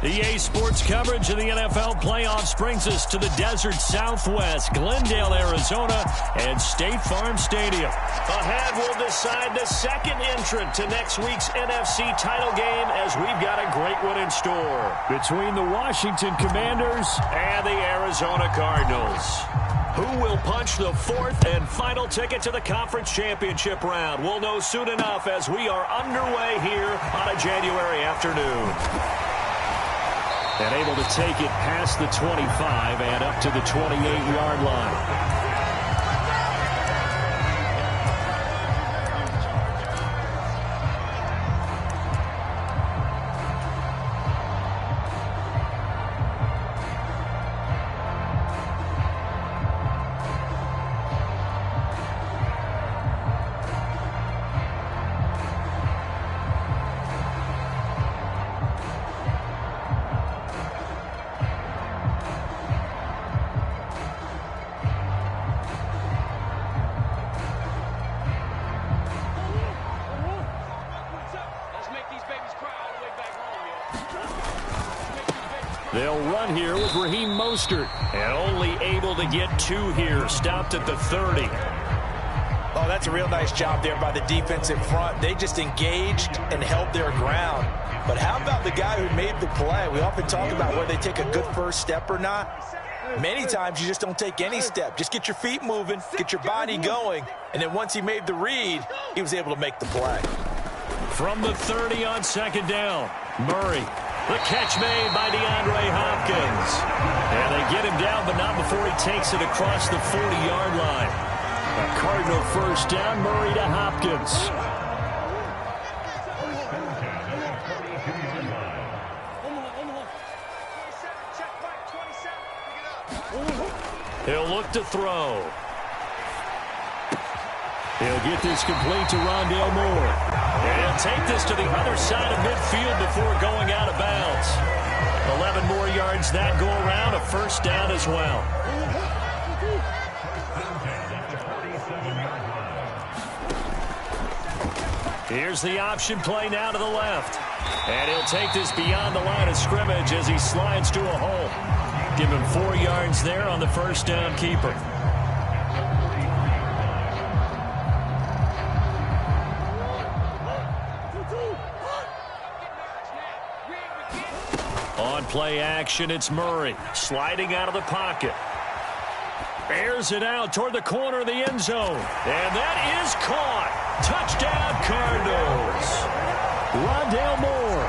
EA Sports coverage of the NFL playoffs brings us to the desert Southwest, Glendale, Arizona, and State Farm Stadium. Ahead, we'll decide the second entrant to next week's NFC title game as we've got a great one in store between the Washington Commanders and the Arizona Cardinals. Who will punch the fourth and final ticket to the conference championship round? We'll know soon enough as we are underway here on a January afternoon. And able to take it past the 25 and up to the 28-yard line. They'll run here with Raheem Mostert, and only able to get 2 here, stopped at the 30. Oh, that's a real nice job there by the defensive front. They just engaged and held their ground. But how about the guy who made the play? We often talk about whether they take a good first step or not. Many times you just don't take any step. Just get your feet moving, get your body going, and then once he made the read, he was able to make the play. From the 30 on second down, Murray. The catch made by DeAndre Hopkins. And they get him down, but not before he takes it across the 40-yard line. A Cardinal first down, Murray to Hopkins. He'll look to throw. He'll get this complete to Rondale Moore. And he'll take this to the other side of midfield before going out of bounds. 11 more yards that go around, a first down as well. Here's the option play now to the left. And he'll take this beyond the line of scrimmage as he slides to a hole. Give him 4 yards there on the first down keeper. On play action, it's Murray sliding out of the pocket. Airs it out toward the corner of the end zone. And that is caught. Touchdown, Cardinals. Rondale Moore,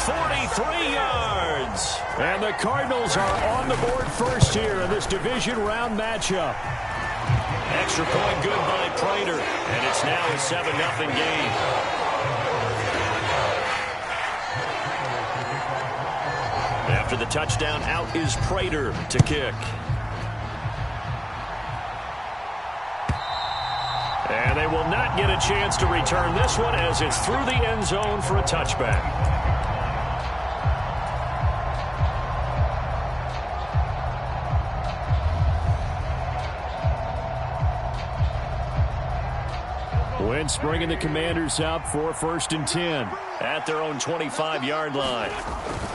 43 yards. And the Cardinals are on the board first here in this division round matchup. Extra point good by Prater. And it's now a 7-0 game. After the touchdown, out is Prater to kick. And they will not get a chance to return this one as it's through the end zone for a touchback. Wentz bringing the Commanders out for first and 10 at their own 25-yard line.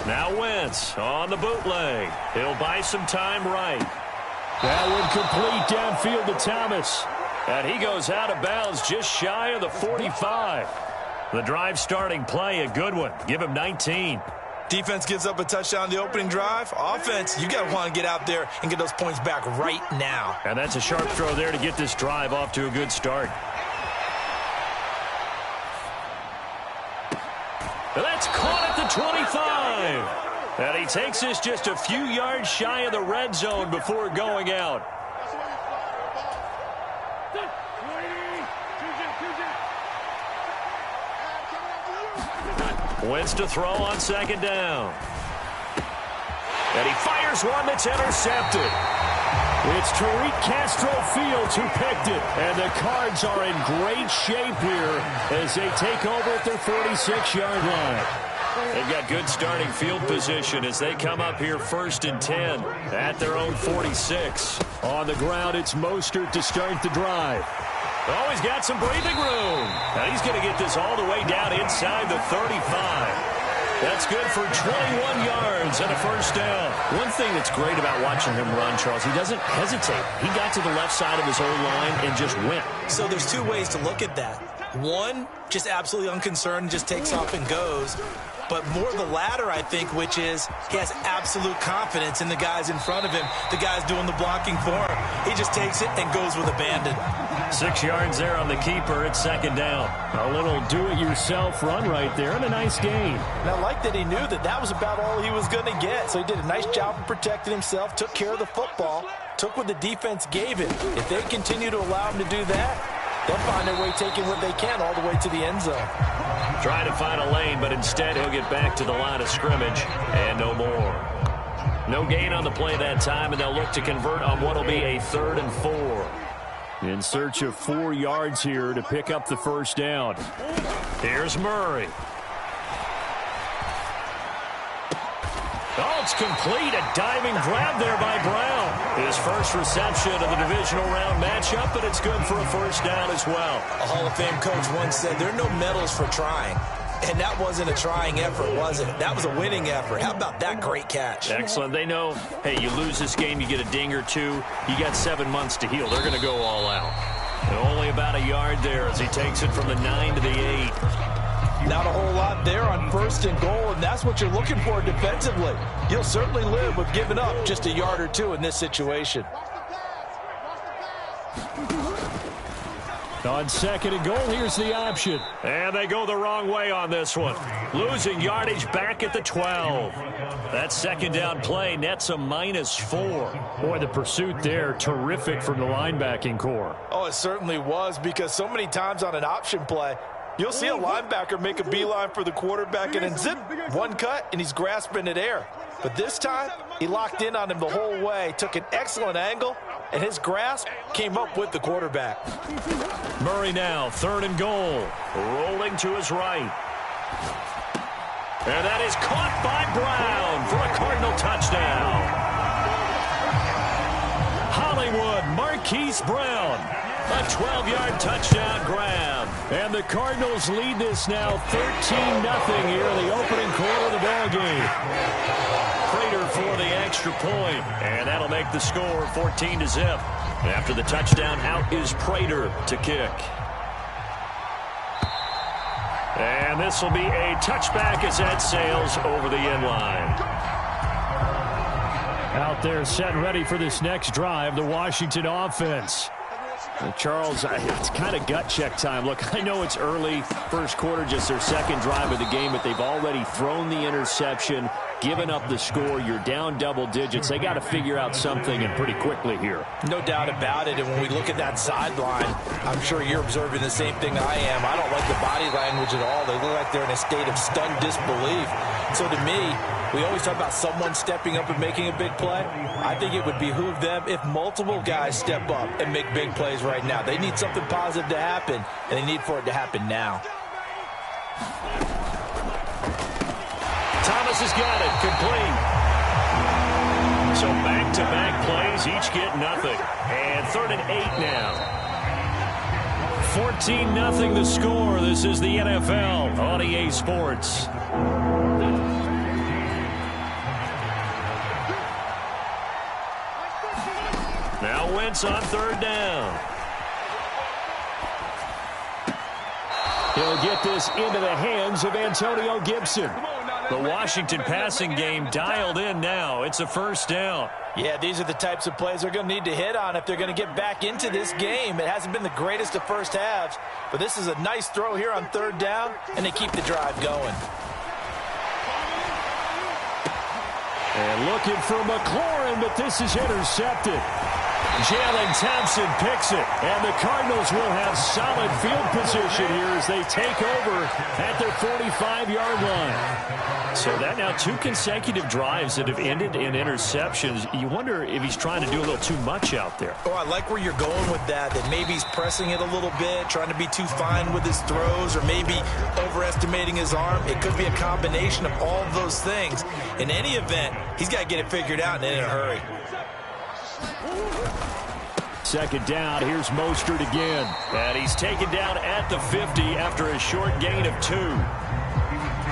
Now Wentz on the bootleg. He'll buy some time right. That one complete downfield to Thomas. And he goes out of bounds just shy of the 45. The drive starting play, a good one. Give him 19. Defense gives up a touchdown the opening drive. Offense, you got to want to get out there and get those points back right now. And that's a sharp throw there to get this drive off to a good start. That's caught at the 25. And he takes this just a few yards shy of the red zone before going out. Wentz to throw on second down. And he fires one that's intercepted. It's Tariq Castro Fields who picked it. And the Cards are in great shape here as they take over at their 46-yard line. They've got good starting field position as they come up here first and 10 at their own 46. On the ground, it's Mostert to start the drive. Oh, he's got some breathing room. Now he's going to get this all the way down inside the 35. That's good for 21 yards and a first down. One thing that's great about watching him run, Charles, he doesn't hesitate. He got to the left side of his own line and just went. So there's two ways to look at that. One, just absolutely unconcerned, just takes off and goes. But more the latter, I think, which is he has absolute confidence in the guys in front of him, the guys doing the blocking for him. He just takes it and goes with abandon. 6 yards there on the keeper. It's second down. A little do-it-yourself run right there and a nice gain. And I like that he knew that that was about all he was going to get. So he did a nice job of protecting himself, took care of the football, took what the defense gave him. If they continue to allow him to do that, they'll find their way taking what they can all the way to the end zone. Trying to find a lane, but instead he'll get back to the line of scrimmage and no more. No gain on the play that time, and they'll look to convert on what will be a 3rd and 4. In search of 4 yards here to pick up the first down. Here's Murray. Oh, it's complete. A diving grab there by Brown. His first reception of the divisional round matchup, but it's good for a first down as well. A Hall of Fame coach once said there are no medals for trying. And that wasn't a trying effort, was it? That was a winning effort. How about that great catch? Excellent. They know, hey, you lose this game, you get a ding or two. You got 7 months to heal. They're going to go all out. And only about a yard there as he takes it from the 9 to the 8. Not a whole lot there on 1st and goal, and that's what you're looking for defensively. You'll certainly live with giving up just a yard or two in this situation. On 2nd and goal, here's the option. And they go the wrong way on this one. Losing yardage back at the 12. That second down play nets a -4. Boy, the pursuit there, terrific from the linebacking core. Oh, it certainly was, because so many times on an option play, you'll see a linebacker make a beeline for the quarterback and then zip, one cut, and he's grasping at air. But this time, he locked in on him the whole way, took an excellent angle, and his grasp came up with the quarterback. Murray now, 3rd and goal, rolling to his right. And that is caught by Brown for a Cardinal touchdown. Hollywood Marquise Brown. A 12-yard touchdown grab. And the Cardinals lead this now 13-0 here in the opening quarter of the ballgame. Prater for the extra point. And that'll make the score 14-0. After the touchdown, out is Prater to kick. And this will be a touchback as that sails over the end line. Out there set and ready for this next drive, the Washington offense. Charles, it's kind of gut check time. Look, I know it's early, first quarter, just their second drive of the game, but they've already thrown the interception, given up the score. You're down double digits. They got to figure out something, and pretty quickly here. No doubt about it, and when we look at that sideline, I'm sure you're observing the same thing I am. I don't like the body language at all. They look like they're in a state of stunned disbelief. So to me, we always talk about someone stepping up and making a big play. I think it would behoove them if multiple guys step up and make big plays right now. They need something positive to happen, and they need for it to happen now. Thomas has got it, complete. So back-to-back plays, each get nothing. And 3rd and 8 now. 14-0 the score. This is the NFL on EA Sports. Now Wentz on 3rd down. He'll get this into the hands of Antonio Gibson. The Washington passing game dialed in now. It's a first down. Yeah, these are the types of plays they're going to need to hit on if they're going to get back into this game. It hasn't been the greatest of first halves, but this is a nice throw here on 3rd down, and they keep the drive going. And looking for McLaurin, but this is intercepted. Jalen Thompson picks it, and the Cardinals will have solid field position here as they take over at their 45-yard line. So that now 2 consecutive drives that have ended in interceptions. You wonder if he's trying to do a little too much out there. Oh, I like where you're going with that maybe he's pressing it a little bit, trying to be too fine with his throws, or maybe overestimating his arm. It could be a combination of all of those things. In any event, he's got to get it figured out and in a hurry. Second down, here's Mostert again. And he's taken down at the 50 after a short gain of 2.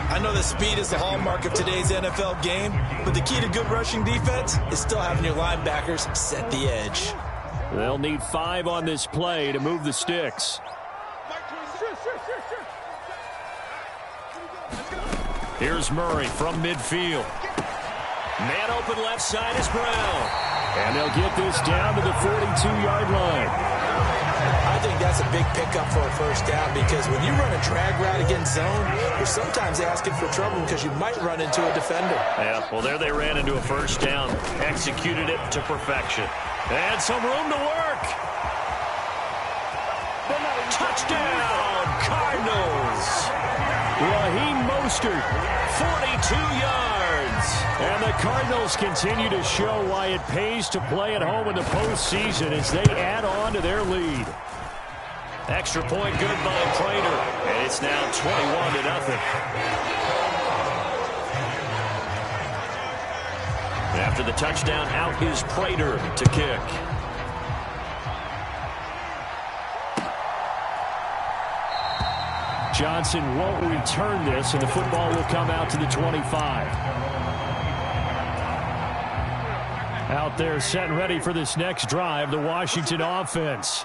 I know that speed is the hallmark of today's NFL game, but the key to good rushing defense is still having your linebackers set the edge. They'll need 5 on this play to move the sticks. Here's Murray from midfield. Man open left side is Brown. And they'll get this down to the 42-yard line. I think that's a big pickup for a first down because when you run a drag route against zone, you're sometimes asking for trouble because you might run into a defender. Yeah, well, there they ran into a first down. Executed it to perfection. And some room to work. Touchdown, Cardinals. Raheem Mostert, 42 yards. And the Cardinals continue to show why it pays to play at home in the postseason as they add on to their lead. Extra point good by Prater. And it's now 21-0. After the touchdown, out is Prater to kick. Johnson won't return this, and the football will come out to the 25. Out there set and ready for this next drive, the Washington offense.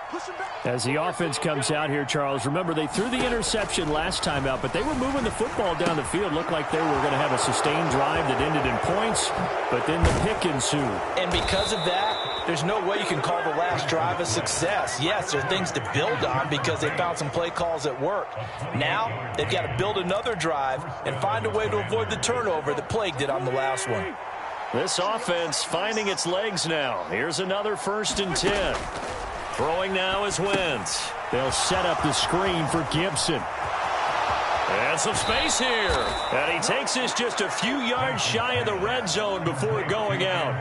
As the offense comes out here, Charles, remember they threw the interception last time out, but they were moving the football down the field. Looked like they were going to have a sustained drive that ended in points, but then the pick ensued. And because of that, there's no way you can call the last drive a success. Yes, there are things to build on because they found some play calls that work. Now, they've got to build another drive and find a way to avoid the turnover that plagued it on the last one. This offense finding its legs now. Here's another 1st and 10. Throwing now is Wentz. They'll set up the screen for Gibson. And some space here. And he takes this just a few yards shy of the red zone before going out.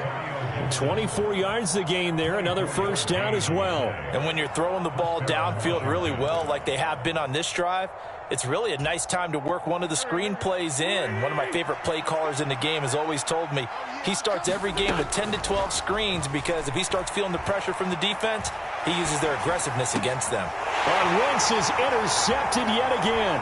24 yards the gain there. Another first down as well. And when you're throwing the ball downfield really well like they have been on this drive, it's really a nice time to work one of the screen plays in. One of my favorite play callers in the game has always told me he starts every game with 10 to 12 screens because if he starts feeling the pressure from the defense, he uses their aggressiveness against them. And Wentz is intercepted yet again.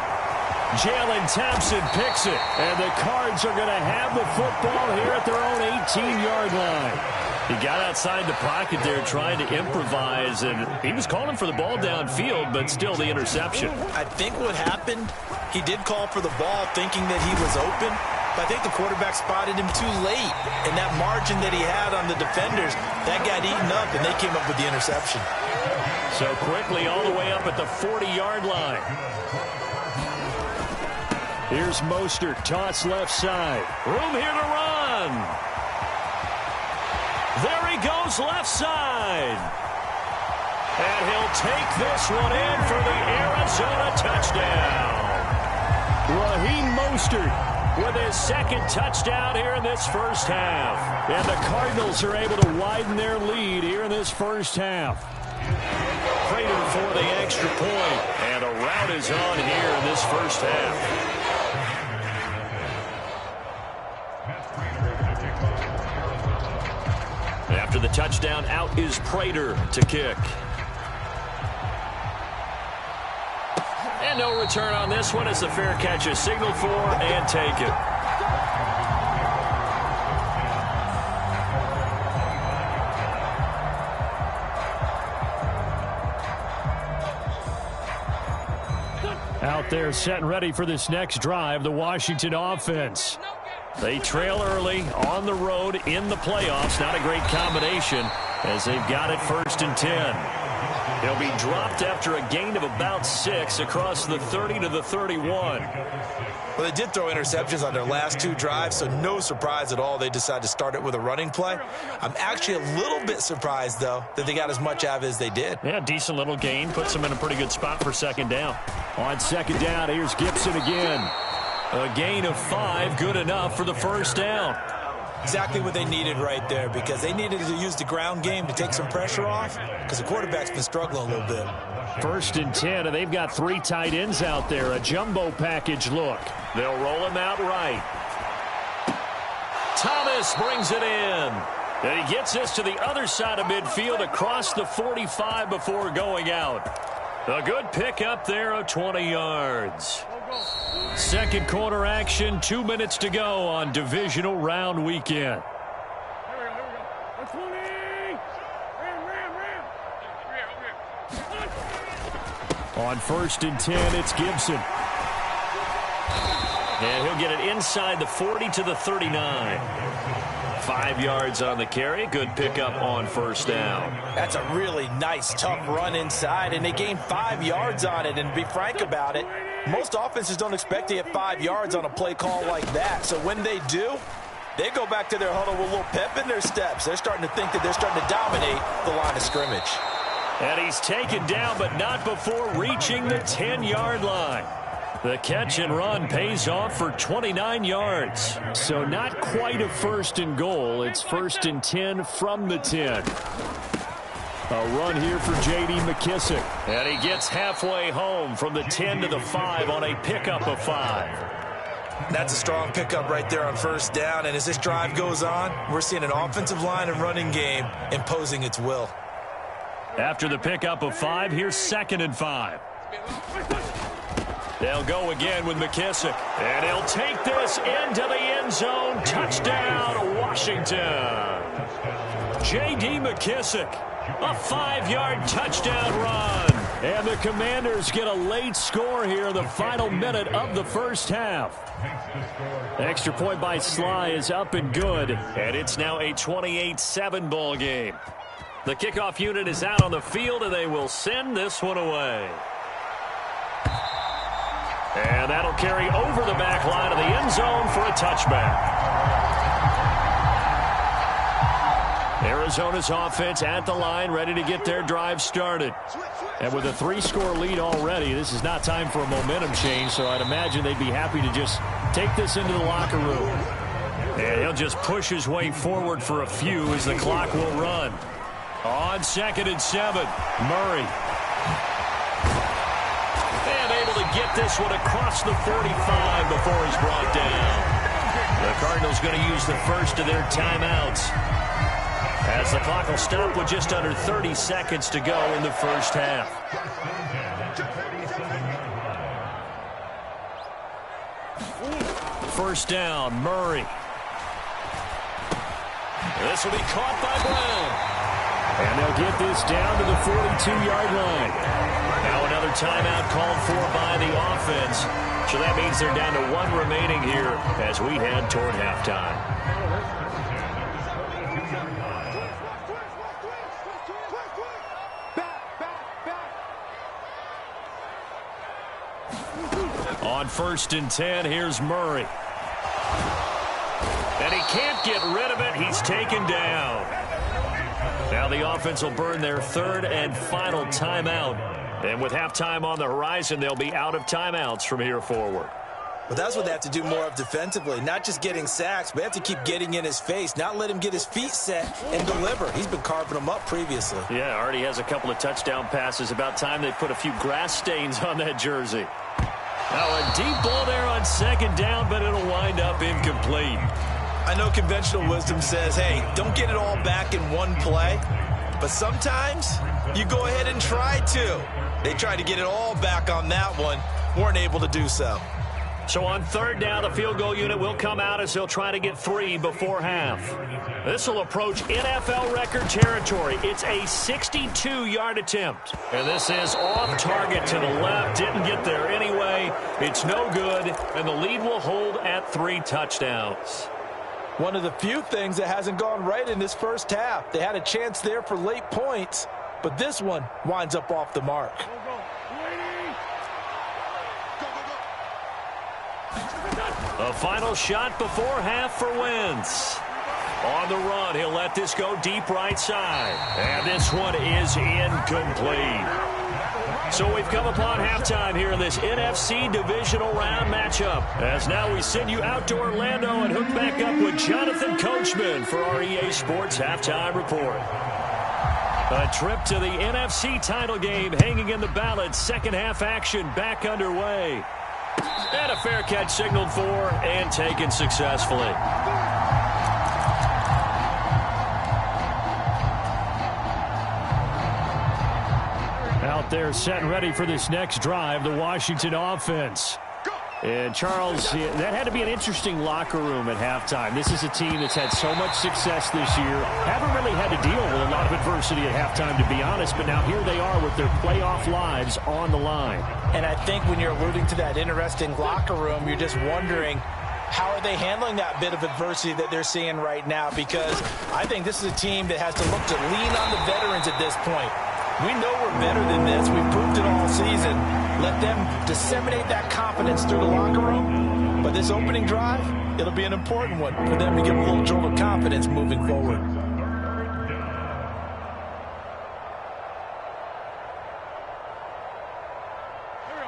Jalen Thompson picks it, and the Cards are going to have the football here at their own 18-yard line. He got outside the pocket there trying to improvise, and he was calling for the ball downfield, but still the interception. I think what happened, he did call for the ball thinking that he was open, but I think the quarterback spotted him too late, and that margin that he had on the defenders, that got eaten up, and they came up with the interception. So quickly all the way up at the 40-yard line. Here's Mostert, toss left side. Room here to run. There he goes left side. And he'll take this one in for the Arizona touchdown. Raheem Mostert with his 2nd touchdown here in this first half. And the Cardinals are able to widen their lead here in this first half. Prater for the extra point. And a rout is on here in this first half. After the touchdown, out is Prater to kick. And no return on this one as the fair catch is signaled for and take it. Out there set and ready for this next drive, the Washington offense. They trail early on the road in the playoffs. Not a great combination as they've got it 1st and 10. They'll be dropped after a gain of about 6 across the 30 to the 31. Well, they did throw interceptions on their last 2 drives, so no surprise at all they decided to start it with a running play. I'm actually a little bit surprised, though, that they got as much out of it as they did. Yeah, decent little gain. Puts them in a pretty good spot for 2nd down. On 2nd down, here's Gibson again. A gain of 5, good enough for the first down. Exactly what they needed right there because they needed to use the ground game to take some pressure off because the quarterback's been struggling a little bit. 1st and 10, and they've got 3 tight ends out there. A jumbo package look. They'll roll him out right. Thomas brings it in. And he gets this to the other side of midfield across the 45 before going out. A good pick up there of 20 yards. Second quarter action, 2 minutes to go on divisional round weekend. On 1st and 10, it's Gibson. And he'll get it inside the 40 to the 39. 5 yards on the carry. Good pickup on 1st down. That's a really nice, tough run inside, and they gained 5 yards on it. And to be frank about it, most offenses don't expect to get 5 yards on a play call like that. So when they do, they go back to their huddle with a little pep in their steps. They're starting to think that they're starting to dominate the line of scrimmage. And he's taken down, but not before reaching the 10-yard line. The catch and run pays off for 29 yards. So not quite a 1st and goal. It's 1st and 10 from the 10. A run here for J.D. McKissick. And he gets halfway home from the 10 to the 5 on a pickup of 5. That's a strong pickup right there on 1st down. And as this drive goes on, we're seeing an offensive line and running game imposing its will. After the pickup of 5, here's 2nd and 5. They'll go again with McKissick. And he'll take this into the end zone. Touchdown, Washington. J.D. McKissick, a 5-yard touchdown run. And the Commanders get a late score here in the final minute of the 1st half. Extra point by Sly is up and good. And it's now a 28-7 ball game. The kickoff unit is out on the field, and they will send this one away. And that'll carry over the back line of the end zone for a touchback. Arizona's offense at the line, ready to get their drive started. And with a 3-score lead already, this is not time for a momentum change, so I'd imagine they'd be happy to just take this into the locker room. And he'll just push his way forward for a few as the clock will run. On 2nd and 7, Murray. And able to get this one across the 45 before he's brought down. The Cardinals going to use the first of their timeouts, as the clock will stop with just under 30 seconds to go in the 1st half. First down, Murray. This will be caught by Brown. And they'll get this down to the 42-yard line. Now another timeout called for by the offense. So that means they're down to 1 remaining here as we head toward halftime. On 1st and 10, here's Murray. And he can't get rid of it. He's taken down. Now the offense will burn their 3rd and final timeout. And with halftime on the horizon, they'll be out of timeouts from here forward. Well, that's what they have to do more of defensively. Not just getting sacks, but they have to keep getting in his face. Not let him get his feet set and deliver. He's been carving them up previously. Yeah, already has a couple of touchdown passes. About time they put a few grass stains on that jersey. Now a deep ball there on 2nd down, but it'll wind up incomplete. I know conventional wisdom says, hey, don't get it all back in one play. But sometimes you go ahead and try to. They tried to get it all back on that one. Weren't able to do so. So on 3rd down, the field goal unit will come out as they'll try to get 3 before half. This will approach NFL record territory. It's a 62-yard attempt. And this is off target to the left. Didn't get there anyway. It's no good. And the lead will hold at 3 touchdowns. One of the few things that hasn't gone right in this 1st half. They had a chance there for late points, but this one winds up off the mark. A final shot before half for Wentz. On the run, he'll let this go deep right side. And this one is incomplete. So we've come upon halftime here in this NFC divisional round matchup. As now we send you out to Orlando and hook back up with Jonathan Coachman for our EA Sports Halftime Report. A trip to the NFC title game hanging in the balance. 2nd half action back underway. And a fair catch signaled for and taken successfully. Now Out there set and ready for this next drive, the Washington offense. And, Charles, that had to be an interesting locker room at halftime. This is a team that's had so much success this year. Haven't really had to deal with a lot of adversity at halftime, to be honest. But now here they are with their playoff lives on the line. And I think when you're alluding to that interesting locker room, you're just wondering, how are they handling that bit of adversity that they're seeing right now? Because I think this is a team that has to look to lean on the veterans at this point. We know we're better than this. We've proved it all season. Let them disseminate that confidence through the locker room. But this opening drive, it'll be an important one for them to give a little jolt of confidence moving forward.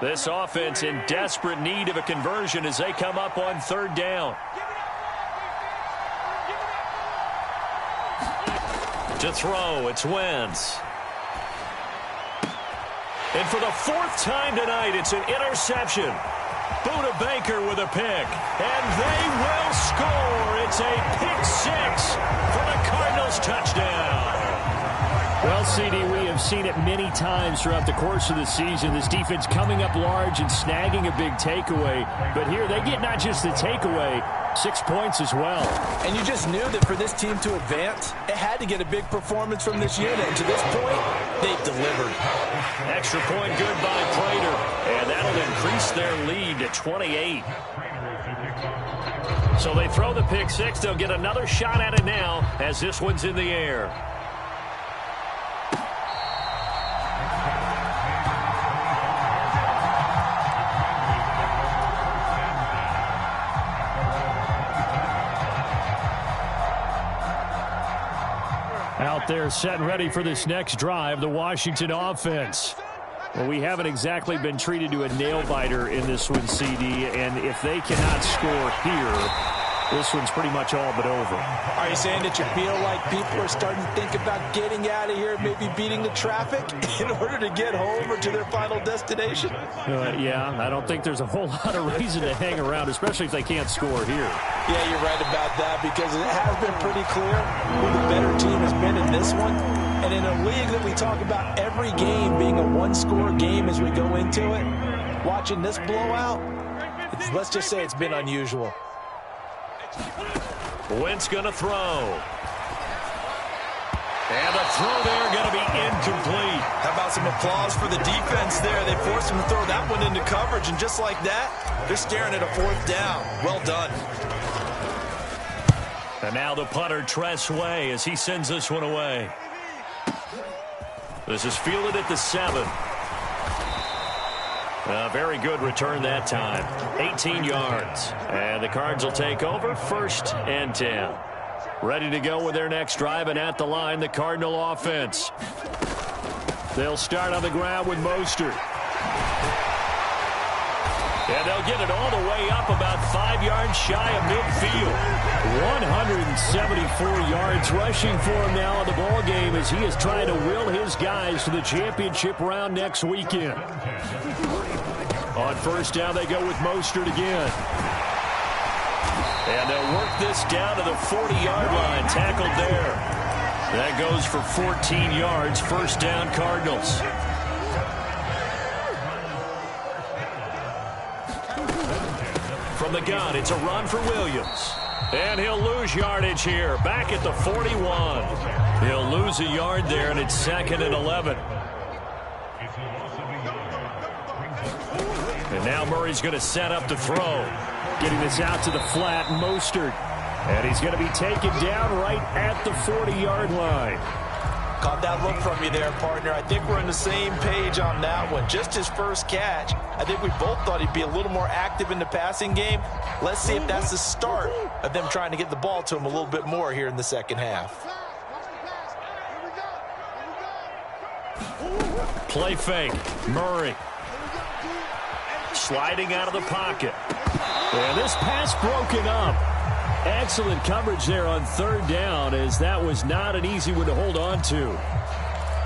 This offense in desperate need of a conversion as they come up on third down. To throw, it's Wentz. And for the fourth time tonight, it's an interception. Buda Baker with a pick. And they will score. It's a pick six for the Cardinals touchdown. Well, CD, we have seen it many times throughout the course of the season. This defense coming up large and snagging a big takeaway. But here they get not just the takeaway, 6 points as well. And you just knew that for this team to advance, it had to get a big performance from this unit. And to this point, they've delivered. Extra point good by Prater. And that'll increase their lead to 28. So they throw the pick six. They'll get another shot at it now as this one's in the air. Out there set and ready for this next drive, the Washington offense. Well, we haven't exactly been treated to a nail-biter in this one, CD, and if they cannot score here, this one's pretty much all but over. Are you saying that you feel like people are starting to think about getting out of here, maybe beating the traffic in order to get home or to their final destination? Yeah, I don't think there's a whole lot of reason to hang around, especially if they can't score here. Yeah, you're right about that, because it has been pretty clear who the better team has been in this one. And in a league that we talk about every game being a one-score game as we go into it, watching this blowout, let's just say it's been unusual. Wentz going to throw. And the throw there going to be incomplete. How about some applause for the defense there? They forced him to throw that one into coverage, and just like that, they're staring at a fourth down. Well done. And now the punter, Tress Way, as he sends this one away. This is fielded at the 7. Very good return that time. 18 yards. And the Cards will take over 1st and 10. Ready to go with their next drive, and at the line, the Cardinal offense. They'll start on the ground with Mostert. And they'll get it all the way up about 5 yards shy of midfield. 174 yards rushing for him now in the ball game as he is trying to will his guys to the championship round next weekend. On 1st down, they go with Mostert again. And they'll work this down to the 40-yard line, tackled there. That goes for 14 yards, 1st down Cardinals. From the gun, it's a run for Williams. And he'll lose yardage here, back at the 41. He'll lose a yard there, and it's 2nd and 11. And now Murray's going to set up to throw. Getting this out to the flat, Mostert. And he's going to be taken down right at the 40-yard line. Caught that look from you there, partner. I think we're on the same page on that one. Just his first catch. I think we both thought he'd be a little more active in the passing game. Let's see if that's the start of them trying to get the ball to him a little bit more here in the second half. Play fake. Murray. Sliding out of the pocket. And this pass broken up. Excellent coverage there on 3rd down, as that was not an easy one to hold on to.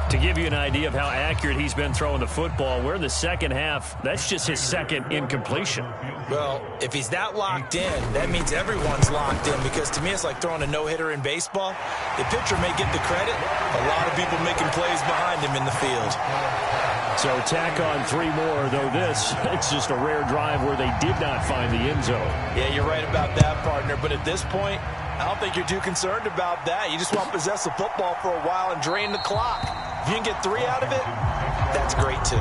To give you an idea of how accurate he's been throwing the football, we're in the second half. That's just his 2nd incompletion. Well, if he's that locked in, that means everyone's locked in, because to me it's like throwing a no-hitter in baseball. The pitcher may get the credit, a lot of people making plays behind him in the field. So tack on 3 more, though it's just a rare drive where they did not find the end zone. Yeah, you're right about that, partner. But at this point, I don't think you're too concerned about that. You just want to possess the football for a while and drain the clock. If you can get 3 out of it, that's great too.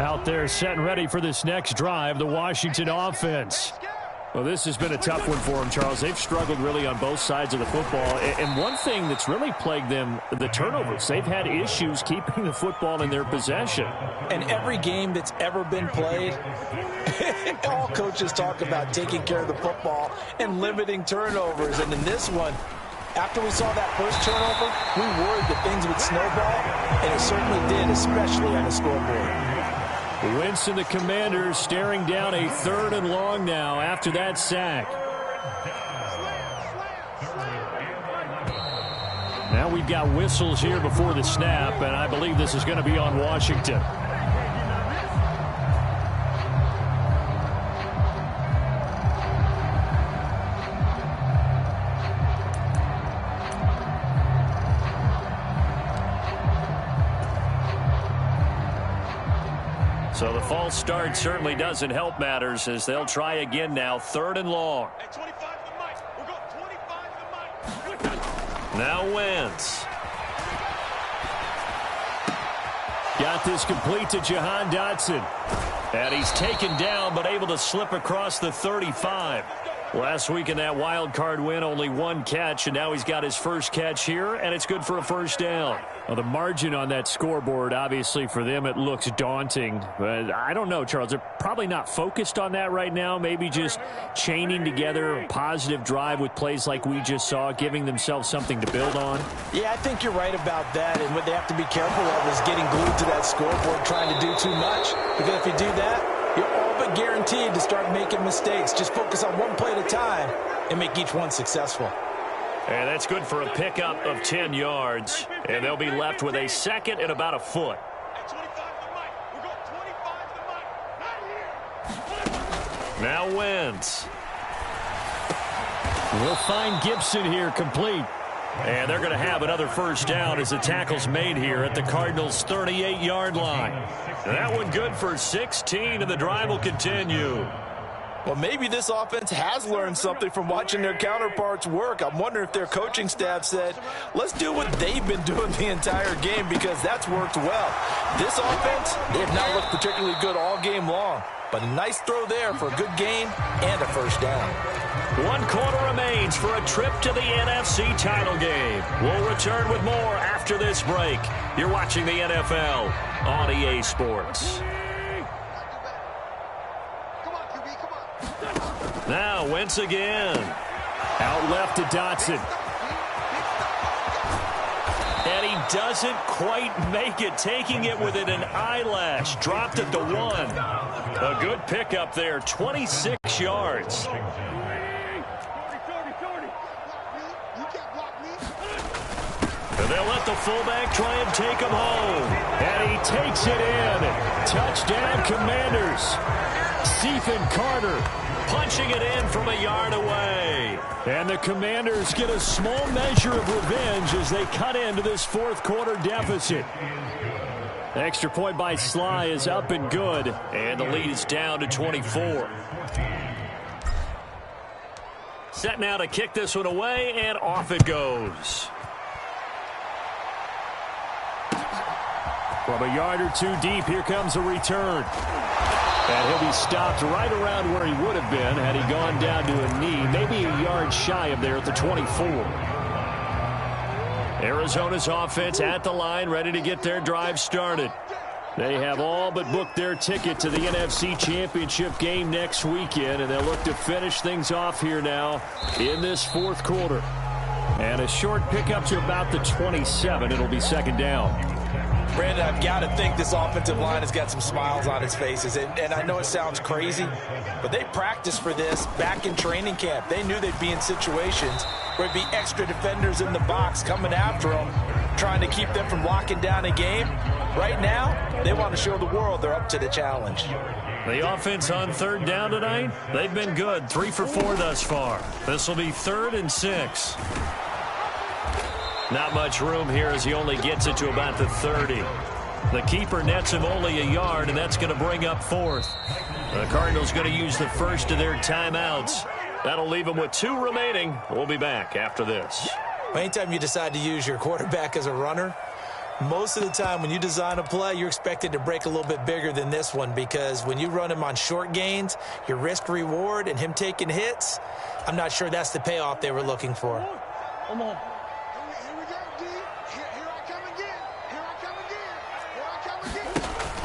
Out there set and ready for this next drive, the Washington offense. Well, this has been a tough one for them, Charles. They've struggled really on both sides of the football. And one thing that's really plagued them, the turnovers. They've had issues keeping the football in their possession. And every game that's ever been played, all coaches talk about taking care of the football and limiting turnovers. And in this one, after we saw that first turnover, we worried that things would snowball, and it certainly did, especially on the scoreboard. Wentz and the Commanders staring down a 3rd and long now after that sack. Now we've got whistles here before the snap, and I believe this is going to be on Washington. So the false start certainly doesn't help matters as they'll try again now, 3rd and long. Now Wentz. Got this complete to Jahan Dotson. And he's taken down but able to slip across the 35. Last week in that wild card win, only 1 catch, and now he's got his first catch here, and it's good for a first down. Well, the margin on that scoreboard, obviously for them, it looks daunting. But I don't know, Charles. They're probably not focused on that right now. Maybe just chaining together a positive drive with plays like we just saw, giving themselves something to build on. Yeah, I think you're right about that. And what they have to be careful of is getting glued to that scoreboard, trying to do too much. Because if you do that, you're all but guaranteed to start making mistakes. Just focus on one play at a time and make each one successful. And that's good for a pickup of 10 yards. And they'll be left with a 2nd and about a foot. Now Wentz. We'll find Gibson here complete. And they're going to have another first down as the tackle's made here at the Cardinals' 38-yard line. That one good for 16, and the drive will continue. Well, maybe this offense has learned something from watching their counterparts work. I'm wondering if their coaching staff said, let's do what they've been doing the entire game, because that's worked well. This offense, they have not looked particularly good all game long. But a nice throw there for a good gain and a first down. 1 quarter remains for a trip to the NFC title game. We'll return with more after this break. You're watching the NFL on EA Sports. Now Wentz again. Out left to Dotson. And he doesn't quite make it, taking it within an eyelash. Dropped at the 1. A good pickup there, 26 yards. And they'll let the fullback try and take him home. And he takes it in. Touchdown, Commanders. Stephen Carter punching it in from a yard away. And the Commanders get a small measure of revenge as they cut into this 4th quarter deficit. Extra point by Sly is up and good. And the lead is down to 24. Set now to kick this one away, and off it goes. From a yard or 2 deep, here comes a return. And he'll be stopped right around where he would have been had he gone down to a knee, maybe a yard shy of there at the 24. Arizona's offense at the line, ready to get their drive started. They have all but booked their ticket to the NFC Championship game next weekend, and they'll look to finish things off here now in this 4th quarter. And a short pickup to about the 27. It'll be 2nd down. Brandon, I've got to think this offensive line has got some smiles on its faces. And I know it sounds crazy, but they practiced for this back in training camp. They knew they'd be in situations where there'd be extra defenders in the box coming after them, trying to keep them from locking down a game. Right now, they want to show the world they're up to the challenge. The offense on third down tonight, they've been good. 3 for 4 thus far. This will be 3rd and 6. Not much room here as he only gets it to about the 30. The keeper nets him only a yard, and that's going to bring up 4th. The Cardinals going to use the first of their timeouts. That'll leave them with 2 remaining. We'll be back after this. Anytime you decide to use your quarterback as a runner, most of the time when you design a play, you're expected to break a little bit bigger than this one, because when you run him on short gains, your risk-reward and him taking hits, I'm not sure that's the payoff they were looking for. Come on.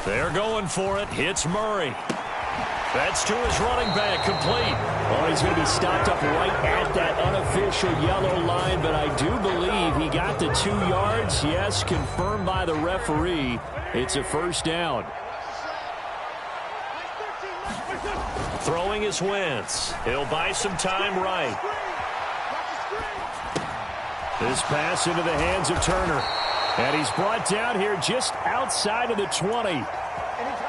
They're going for it. Hits Murray. That's to his running back, complete. Well, he's going to be stopped up right at that unofficial yellow line, but I do believe he got the 2 yards. Yes, confirmed by the referee. It's a first down. Throwing is Wentz. He'll buy some time right. This pass into the hands of Turner. And he's brought down here just outside of the 20.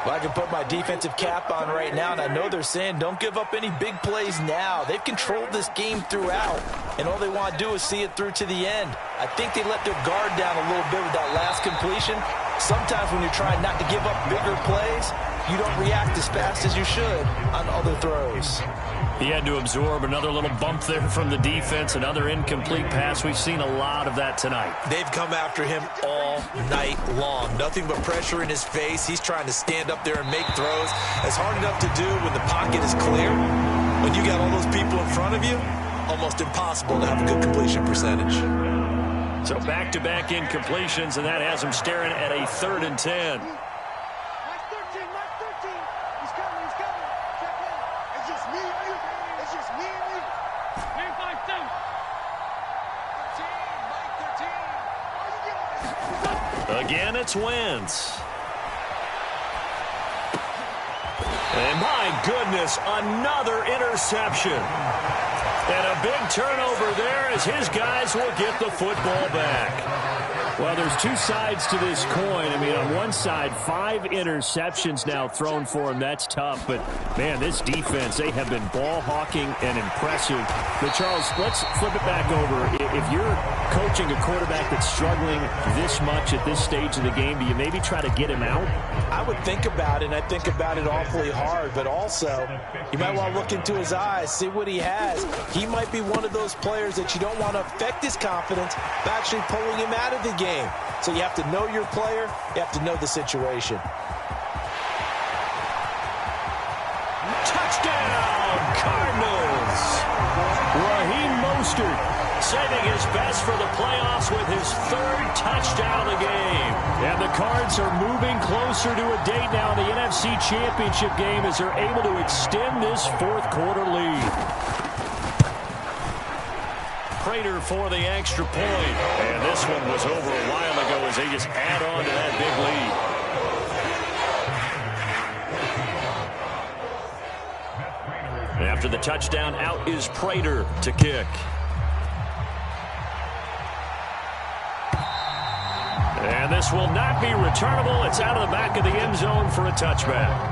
Well, I can put my defensive cap on right now, and I know they're saying don't give up any big plays now. They've controlled this game throughout, and all they want to do is see it through to the end. I think they let their guard down a little bit with that last completion. Sometimes when you're trying not to give up bigger plays, you don't react as fast as you should on other throws. He had to absorb another little bump there from the defense, another incomplete pass. We've seen a lot of that tonight. They've come after him all night long. Nothing but pressure in his face. He's trying to stand up there and make throws. It's hard enough to do when the pocket is clear. When you got all those people in front of you, almost impossible to have a good completion percentage. So back-to-back incompletions, and that has him staring at a 3rd and 10. Again, it's Wentz. And my goodness, another interception. And a big turnover there as his guys will get the football back. Well, there's 2 sides to this coin. I mean, on one side, 5 interceptions now thrown for him. That's tough. But, man, this defense, they have been ball hawking and impressive. But, Charles, let's flip it back over. If you're coaching a quarterback that's struggling this much at this stage of the game, do you maybe try to get him out? I would think about it, and I think about it awfully hard. But also, you might want to look into his eyes, see what he has. He might be one of those players that you don't want to affect his confidence by actually pulling him out of the game. So you have to know your player. You have to know the situation. Touchdown, Cardinals. Raheem Mostert saving his best for the playoffs with his 3rd touchdown of the game. And the Cards are moving closer to a date now in the NFC Championship game as they're able to extend this 4th quarter lead. Prater for the extra point. And this one was over a while ago as they just add on to that big lead. After the touchdown, out is Prater to kick. And this will not be returnable. It's out of the back of the end zone for a touchback.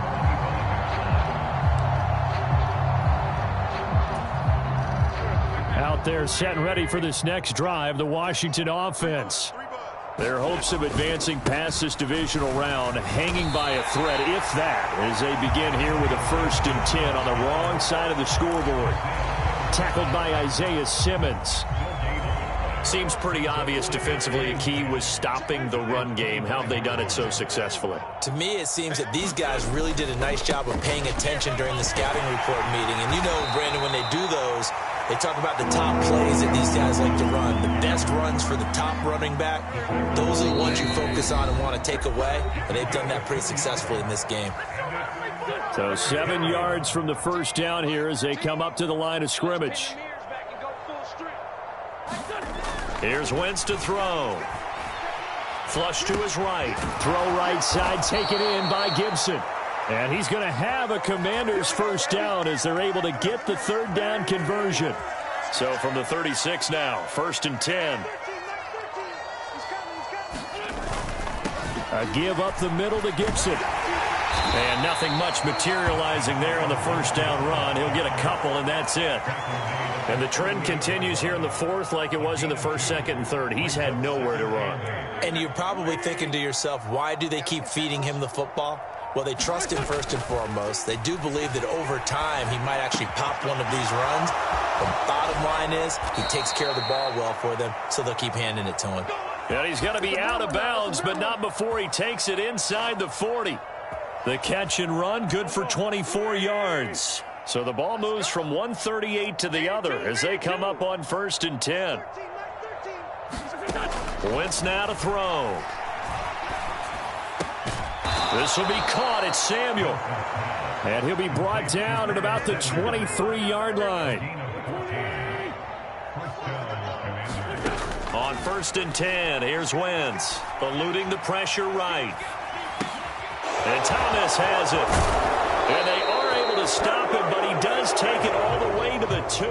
Out there set and ready for this next drive, the Washington offense. Their hopes of advancing past this divisional round hanging by a thread, if that, as they begin here with a 1st and 10 on the wrong side of the scoreboard. Tackled by Isaiah Simmons. Seems pretty obvious defensively a key was stopping the run game. How have they done it so successfully? To me, it seems that these guys really did a nice job of paying attention during the scouting report meeting. And you know, Brandon, when they do those, they talk about the top plays that these guys like to run. The best runs for the top running back, those are the ones you focus on and want to take away. And they've done that pretty successfully in this game. So 7 yards from the first down here as they come up to the line of scrimmage. Here's Wentz to throw. Flush to his right. Throw right side, taken in by Gibson. And he's going to have a Commanders first down as they're able to get the 3rd down conversion. So from the 36 now, 1st and 10. A give up the middle to Gibson. And nothing much materializing there on the first down run. He'll get a couple, and that's it. And the trend continues here in the fourth like it was in the first, second, and third. He's had nowhere to run. And you're probably thinking to yourself, why do they keep feeding him the football? Well, they trust him first and foremost. They do believe that over time he might actually pop one of these runs. The bottom line is he takes care of the ball well for them, so they'll keep handing it to him. And he's going to be out of bounds, but not before he takes it inside the 40. The catch and run, good for 24 yards. So the ball moves from 138 to the other as they come up on 1st and 10. Wentz now to throw. This will be caught at Samuel. And he'll be brought down at about the 23-yard line. On 1st and 10, here's Wentz, eluding the pressure right. And Thomas has it. And they are able to stop him, but he does take it all the way to the 2.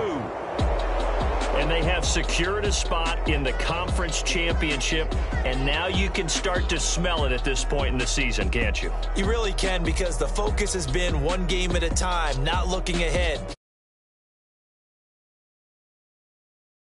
And they have secured a spot in the conference championship, and now you can start to smell it at this point in the season, can't you? You really can, because the focus has been one game at a time, not looking ahead.